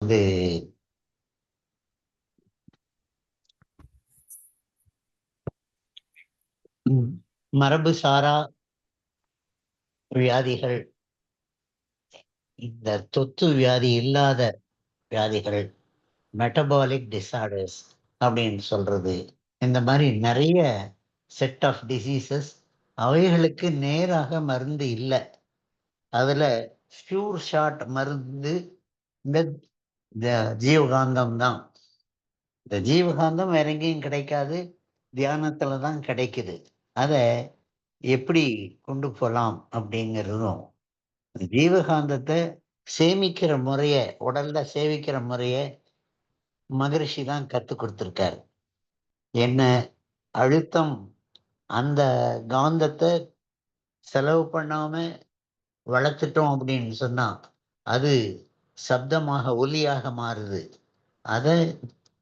வந்து மரபு சாரா வியாதிகள், இந்த தொத்து வியாதி இல்லாத வியாதிகள், மெட்டபாலிக் டிசார்டர்ஸ் அப்படின்னு சொல்றது, இந்த மாதிரி நிறைய செட் ஆஃப் டிசீசஸ், அவைகளுக்கு நேராக மருந்து இல்லை. அதுல ஷூர் ஷாட் மருந்து இந்த ஜீவகாந்தம் தான். இந்த ஜீவகாந்தம் வேற எங்கேயும் கிடைக்காது, தியானத்துல தான் கிடைக்குது. அதை எப்படி கொண்டு போகலாம் அப்படிங்கிறதும், ஜீவகாந்தத்தை சேமிக்கிற முறைய, உடல்ல சேமிக்கிற முறைய மகரிஷி தான் கத்து கொடுத்திருக்காரு. என்ன அழுத்தம் அந்த காந்தத்தை செலவு பண்ணாம வளர்த்துட்டோம் அப்படின்னு சொன்னா அது சப்தமாக ஒலியாக மாறுது. அதை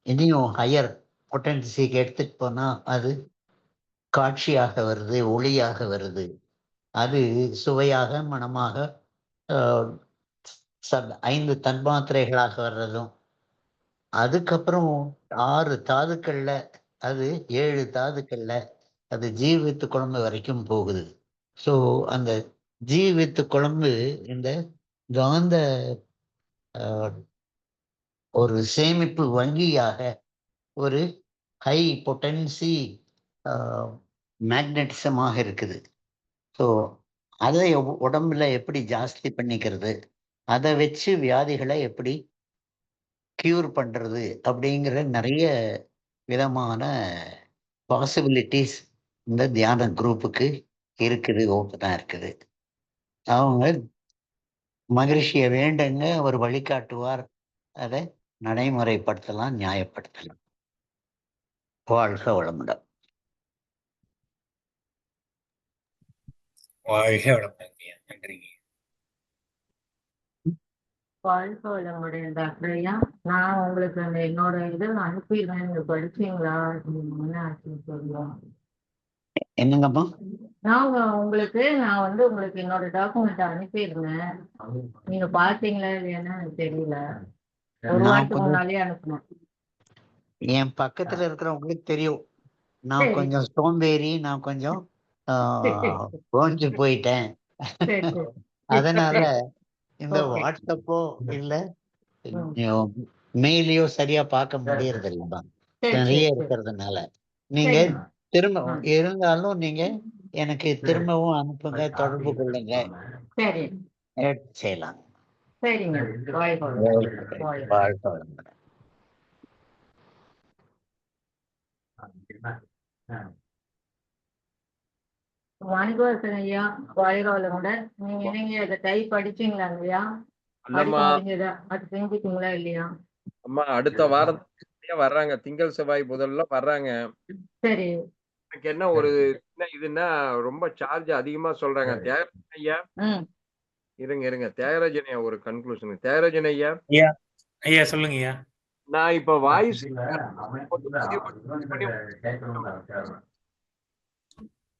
இனியும் ஹையர் பொட்டன்சிக்கு எடுத்துட்டு போனா அது காட்சியாக வருது, ஒளியாக வருது. அது சுவையாக, மனமாக, 5 தன்மாத்திரைகளாக வர்றதும், அதுக்கப்புறம் 6 தாதுக்கள்ல, அது 7 தாதுக்கள்ல அது ஜீவித்து குழம்பு வரைக்கும் போகுது. ஸோ அந்த ஜீவித்து குழம்பு இந்த காந்த ஒரு சேமிப்பு வங்கியாக, ஒரு ஹை பொட்டன்சி மேக்னட்டிசமாக இருக்குது. ஸோ அதை உடம்புல எப்படி ஜாஸ்தி பண்ணிக்கிறது, அதை வச்சு வியாதிகளை எப்படி கியூர் பண்றது அப்படிங்கிற நிறைய விதமான பாசிபிலிட்டிஸ் இந்த தியான குரூப்புக்கு இருக்குது, ஓப்பனா இருக்குது. அவங்க மகரிஷியை வேண்டுங்க, அவர் வழிகாட்டுவார், அதை நடைமுறைப்படுத்தலாம், நியாயப்படுத்தலாம். வாழ்க வளமுடன். வாழ்க வளமுடன். நன்றிங்க. வாழ்க வளமுடன் டாக்டர் ஐயா. நான் உங்களுக்கு அந்த என்னோட இதில் அனுப்பிடுறேன், நீங்க படிச்சீங்களா? என்ன ஆச்சுன்னு சொல்லுவோம். என்னங்கம்மா? நான் உங்களுக்கு என்னோட டாக்குமெண்ட் அனுப்பியிருந்தேன். நீங்க பாத்தீங்களா இல்லையான்னு எனக்கு தெரியல. ஒரு வாரத்துக்கு முன்னாலே அனுப்பணும். என் பக்கத்துல இருக்கிறவங்களுக்கு தெரியும், நான் கொஞ்சம் சோம்பேறி, நான் கொஞ்சம் ஓஞ்சு போயிட்டேன். அதனால இந்த வாட்ஸ்அப்போ இல்ல மெயிலையோ சரியா பார்க்க முடியறது இல்லைம்மா, நிறைய இருக்கிறதுனால. நீங்க திரும்ப இருந்தாலும் நீங்க எனக்கு திரும்பவும் அனுப்புங்க, தொடர்பு கொள்ளுங்க, செய்யலாம். வாழ்க வளமுடன். மணிவாசன் ஐயா, வாழ்க வளமுடன். நீங்க என்னங்க அதை டைப் படிச்சீங்களா ஐயா? அது செஞ்சுட்டீங்களா இல்லையா? அம்மா அடுத்த வாரம் வர்றாங்க, திங்கள் செவ்வாய் புதன்ல வர்றாங்க. சரி. எனக்கு என்ன ஒரு இதுன்னா ரொம்ப சார்ஜ் அதிகமா சொல்றாங்க. தியாகராஜன் ஐயா, இருங்க தியாகராஜன் ஐயா ஒரு கன்க்ளூஷன். தியாகராஜன் ஐயா, ஐயா சொல்லுங்க ஐயா. நான் இப்ப வாய்ஸ்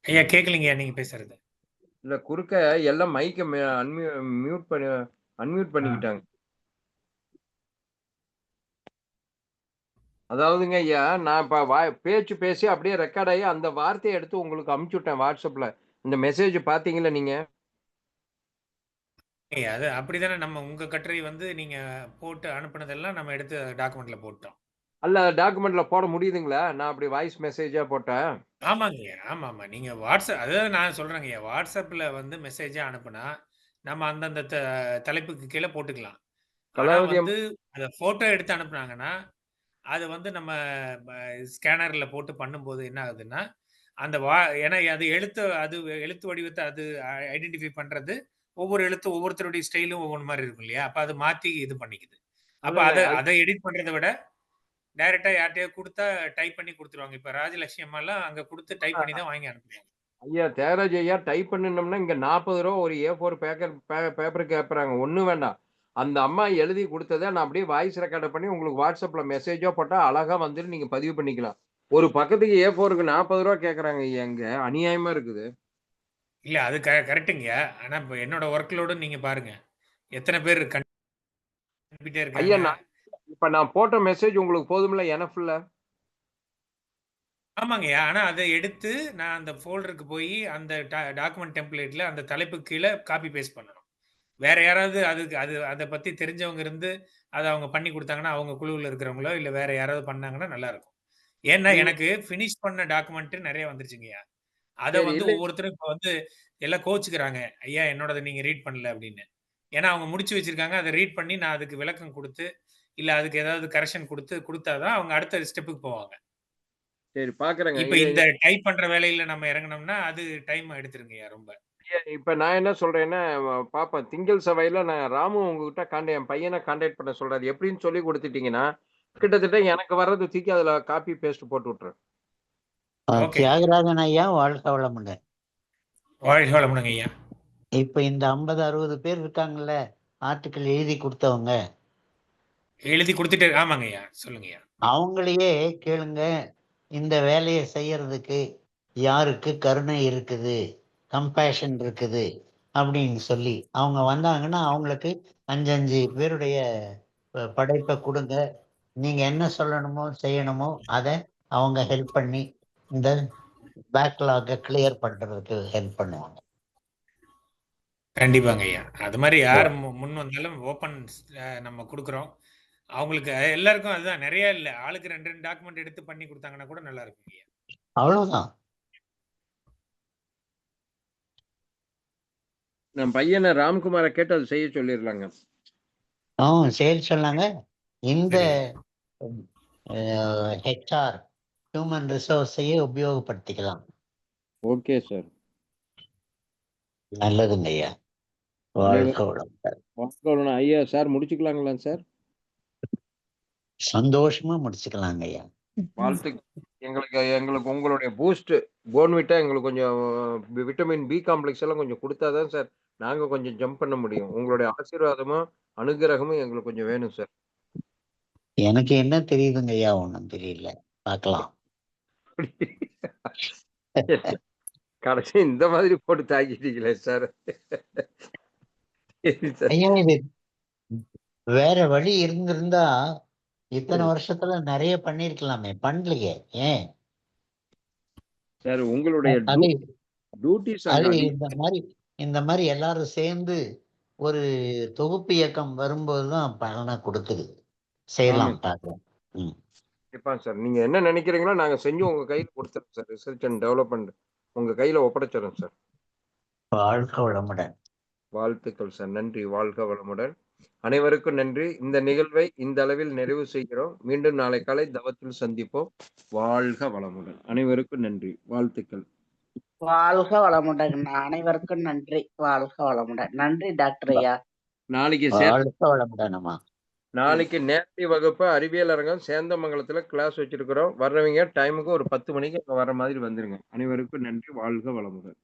ஐயா கேட்கலீங்க நீங்க பேசுறது. இல்ல குறுக்க எல்லாம் மைக்க மியூட் பண்ணிக்கிட்டாங்க. அதாவதுங்க ஐயா, நான் இப்ப பேச்சு பேசி அப்படியே ரெக்கார்ட் ஆகி அந்த வார்த்தையை எடுத்து உங்களுக்கு அனுப்பிச்சு விட்டேன் வாட்ஸ்அப்ல. இந்த மெசேஜ் பாத்தீங்களா நீங்க? அது அப்படிதானே. நம்ம உங்க கட்டுரை வந்து நீங்க போட்டு அனுப்புனதெல்லாம் நம்ம எடுத்து டாக்குமெண்ட்ல போட்டோம். அல்ல டாக்குமெண்ட்ல போட முடியுதுங்களா? நான் அப்படி வாய்ஸ் மெசேஜா போட்டேன். ஆமாங்க. ஆமா. நீங்க வாட்ஸ்அப், அதாவது நான் சொல்றேங்க, வாட்ஸ்அப்ல வந்து மெசேஜா அனுப்புனா நம்ம அந்தந்த தலைப்புக்கு கீழே போட்டுக்கலாம். ஆனா வந்து அத போட்டோ எடுத்து அனுப்புனாங்கன்னா அது வந்து நம்ம ஸ்கேனர்ல போட்டு பண்ணும்போது என்ன ஆகுதுன்னா, அந்த ஏன்னா அது எழுத்து வடிவத்தை அது ஐடென்டிஃபை பண்றது, ஒவ்வொரு எழுத்தும் ஒவ்வொருத்தருடைய ஸ்டைலும் ஒவ்வொரு மாதிரி இருக்கும் இல்லையா? அப்ப அது மாத்தி இது பண்ணிக்குது. அப்ப அதை எடிட் பண்றதை விட டைரக்டா யார்கிட்டயோ கொடுத்தா டைப் பண்ணி கொடுத்துருவாங்க. இப்ப ராஜலட்சுமி அம்மாலாம் அங்க கொடுத்து டைப் பண்ணி தான் வாங்கி அனுப்புவாங்க. ஐயா தியாகராஜ் ஐயா, டைப் பண்ணணும்னா இங்க 40 ரூபா ஒரு A4 பேப்பர் கேட்பறாங்க. ஒண்ணும் வேண்டாம். அந்த அம்மா எழுதி கொடுத்ததை நான் அப்படியே வாய்ஸ் ரெக்கார்ட் பண்ணி உங்களுக்கு வாட்ஸ்அப்ல மெசேஜோ போட்டா அழகா வந்துட்டு நீங்க பதிவு பண்ணிக்கலாம். ஒரு பக்கத்துக்கு A4க்கு 40 ரூபா கேக்குறாங்க ஐயா, இங்க அநியாயமா இருக்குது. இல்ல அது கரெக்ட்டுங்க. ஆனா இப்ப என்னோட ஒர்க் லோடு நீங்க பாருங்க, எத்தனை பேர் அனுப்பிட்டே இருக்காங்க. இப்ப நான் போட்ட மெசேஜ் உங்களுக்கு போதும்ல எனஃப்ல? ஆமாங்கய்யா. ஆனா அத எடுத்து நான் அந்த ஃபோல்டருக்கு போயி அந்த டாக்குமெண்ட் டெம்ப்ளேட்ல அந்த தலைப்புக்கு கீழ காப்பி பேஸ்ட் பண்ணணும். வேற யாராவது அதுக்கு அத பத்தி தெரிஞ்சவங்க இருந்து அத அவங்க பண்ணி குடுத்தாங்கன்னா, அவங்க குழுவுல இருக்கிறவங்களோ, இல்ல வேற யாராவது பண்ணாங்கன்னா நல்லாருக்கும். ஏன்னா நீங்க எனக்கு ஃபினிஷ் பண்ண டாக்குமெண்ட் நெறைய வந்துருச்சுங்கய்யா. அத சரி வந்து இல்ல ஒவ்வொருத்தரும் இப்ப வந்து எல்லாம் கோவிச்சுக்கிறாங்க. ஐயா என்னோடத நீங்க ரீட் பண்ணல அப்படின்னு. ஏன்னா அவங்க முடிச்சு வச்சிருக்காங்க. அத ரீட் பண்ணி நான் அதுக்கு விளக்கம் குடுத்து, இல்ல அதுக்கு ஏதாவது கரெக்ஷன் குடுத்தா தான் அவங்க அடுத்த ஸ்டெப்புக்கு போவாங்க. சரி பார்க்குறேங்க. இப்ப இந்த டைப் பண்ற வேலையில நம்ம இறங்குனோம்னா, அது டைம் எடுத்துருங்கய்யா ரொம்ப. இப்ப நான் என்ன சொல்றேன்னா, பாப்பேன். திங்கள் செவ்வாயில நான் ராமு உங்ககிட்ட என் பையன கான்டாக்ட் பண்ண சொல்றாரு. எப்படின்னு சொல்லிக் குடுத்துட்டீங்கன்னா, கிட்டத்தட்ட எனக்கு வர்றத தூக்கி அதுல காப்பி பேஸ்ட் போட்டு விட்டுறேன். ஓகேங்கய்யா. தியாகராஜன் ஐயா, வாழ்க வளமுடன். வாழ்க வளமுடங்கய்யா. இப்ப இந்த 50, 60 பேர் இருக்காங்கல்ல, ஆர்டிக்கிள் எழுதி குடுத்தவங்க, எழுதி குடுத்துட்டு ஆமாங்கய்யா. சொல்லுங்கய்யா. அவங்களையே கேளுங்க, இந்த வேலைய செய்யறதுக்கு யாருக்கு கருணை இருக்குது, கம்பேஷன் இருக்குது அப்படின்னு சொல்லி அவங்க வந்தாங்கன்னா, அவங்களுக்கு 5, 5 பேருடைய படைப்ப குடுங்க. நீங்க என்ன சொல்லணுமோ, செய்யணுமோ அத அவங்க ஹெல்ப் பண்ணி இந்த பேக்லாக்க கிளியர் பண்றதுக்கு ஹெல்ப் பண்ணுவாங்க. கண்டிப்பாங்கய்யா. அது மாரி யார் முன் வந்தாலும் ஓப்பன் நம்ம குடுக்குறோம். அவங்களுக்கு எல்லாருக்கும் அதுதான் நெறைய இல்ல. ஆளுக்கு 2, 2 டாக்குமெண்ட் எடுத்து பண்ணி குடுத்தாங்கன்னா கூட நல்லா இருக்குங்கய்யா. அவ்வளவுதான். என் பையன ராம்குமார கேட்டு அத செய்ய சொல்லிரலாங்க. சரி சொன்னாங்க. இந்த சரிங்கய்யா. ஹெச்ஆர் ஹியூமன் ரிசோர்ஸையே உபயோகப்படுத்திக்கலாம். Okay sir. நல்லதுங்க ஐயா. வாழ்க வளமுடன். ஐயா சார் முடிச்சுக்கலாங்களா சார்? சந்தோஷமா முடிச்சுக்கலாங்க ஐயா. வாழ்த்துக்கள். எங்களுக்கு எங்களுக்கு உங்களுடைய பூஸ்ட் போர்ன்விட்டா எங்களுக்கு கொஞ்சம் விட்டமின் பி காம்ப்ளெக்ஸ் எல்லாம் கொஞ்சம் குடுத்தா தான் சார், நாங்க கொஞ்சம் ஜம்ப் பண்ண முடியும். உங்களுடைய ஆசீர்வாதமும், அனுக்கிரகமும் எங்களுக்கு கொஞ்சம் வேணும் சார். எனக்கு என்ன தெரியுதுங்க ஐயா? ஒண்ணும் தெரியல. பார்க்கலாம். கடைசி இந்த மாதிரி போட்டு தாக்கிட்டீங்களே சார். சரி சார். ஐயா, இது வேற வழி இருந்திருந்தா இத்தனை வருஷத்துல நிறைய பண்ணிருக்கலாமே, பண்ணலையே ஏன்? சார் உங்களுடைய அது டியூட்டிஸ் அது அங்க இந்த மாதிரி எல்லாரும் சேர்ந்து ஒரு தொகுப்பு இயக்கம் வரும்போதுதான் பலனை கொடுக்குது. செய்யலாம், பார்க்கலாம். கண்டிப்பா சார். நீங்க என்ன நினைக்கிறீங்களோ நாங்க செஞ்சு உங்க கையில கொடுத்துறோம் சார். ரிசர்ச் அண்ட் டெவலப்மெண்ட் உங்க கையில ஒப்படைச்சிடறோம் சார். வாழ்க வளமுடன். வாழ்த்துக்கள் சார். நன்றி. வாழ்க வளமுடன். அனைவருக்கும் நன்றி. இந்த நிகழ்வை இந்த அளவில் நிறைவு செய்கிறோம். மீண்டும் நாளை காலை தவத்தில் சந்திப்போம். வாழ்க வளமுடன். அனைவருக்கும் நன்றி. வாழ்த்துக்கள். வாழ்க வளமுடன். அனைவருக்கும் நன்றி. வாழ்க வளமுடன். நன்றி டாக்டர் ஐயா. நாளைக்கு வாழ்க வளமுடன்மா. நாளைக்கு நேரடி வகுப்பு அறிவியல் அரங்கம் சேந்தமங்கலத்துல கிளாஸ் வச்சிருக்கிறோம். வர்றவங்க டைமுக்கு ஒரு 10 மணிக்கு வர்ற மாதிரி வந்துருங்க. அனைவருக்கும் நன்றி. வாழ்க வளமுடன்.